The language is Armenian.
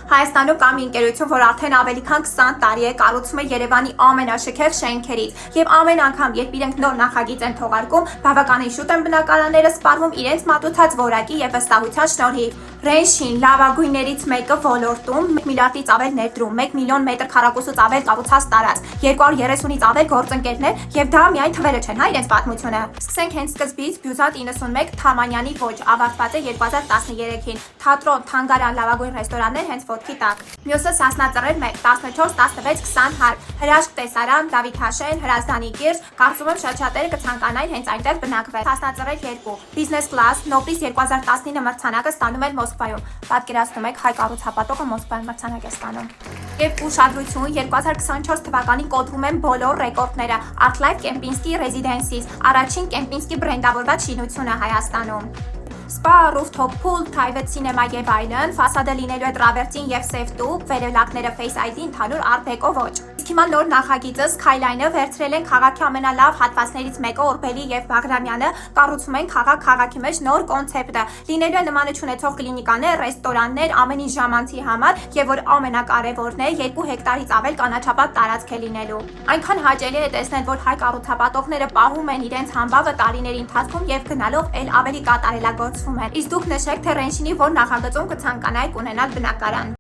Հայաստանում կա մի ընկերություն, որ արդեն ավելի քան 20 տարի է կառուցում է Երևանի ամենաշքեղ շենքերից եւ ամեն անգամ, երբ իրենք նոր նախագիծ են թողարկում, բավականին շուտ են բնակարանները սպառվում իրենց մատուցած որակի եւ վստահության շնորհիվ։ Ռենշին լավագույններից մեկը ոլորտում 1 միլիարդից ավել ներդրում, 1 միլիոն մետր քառակուսուց ավել կառուցած տարածք, 230-ից ավել գործընկերներ եւ դա միայն թվերը չեն, հա, իրենց պատմությունը։ Սկսենք հենց սկզբից, Բյուզատ 91 Թամանյանի ոչ ավարտված է 2013-ին։ Թատրոն, թանգարան, լավագույն ռեստորաններ հենց ոտքի տակ։ Մյուսը Սասնա ծռեր 1, 14, 16, 20 հարկ, հրաշք տեսարան, Դավիթ Հաշեն, Հրազդանի կիրս, կարծում եմ շատ-շատերը կցանկանային հենց այնտեղ բնակվել։ Սասնա ծռեր 2, բիզնես կլաս, Նոբլիս 2019 մրցանակը ստանում էր Մոսկվայում։ Պատկերացնում եք, հայ կառուցապատողը Մոսկվայում մրցանակ է ստանում։ Եվ ուշադրություն, 2024 թվականին կոտրում են բոլոր ռեկորդները Artlife Kempinski Residences, առաջին Kempinski բրենդավորված շինությունը Հայաստանում։ Սպա, rooftop pool, private cinema եւ այլն, ֆասադը լինելու է տրավերտին եւ սեֆտուբ, վերելակները Face ID, ընդհանուր Art Deco ոճ։ Իսկ հիմա նոր նախագիծը Skyline-ը վերցրել են քաղաքի ամենալավ հատվածներից մեկը Օրբելի եւ Բաղրամյանը, կառուցում են քաղաքի մեջ նոր կոնցեպտը։ Լինելու է նմանը չունեցող կլինիկաներ, ռեստորաններ, ամեն ինչ ժամանցի համար եւ որ ամենակարևորն է 2 հեկտարից ավել կանաչապատ տարածք է լինելու։ Այնքան հաճելի է տեսնել, որ հայ կառուցապատողները պահում են իրենց համբավը տարիների ընթացքում եւ գնալով էլ ավելի կատարելագործվում են։ Իսկ դուք նշեք, թե Ռենշինի որ նախագծում կցանկանայիք ունենալ բնակարան։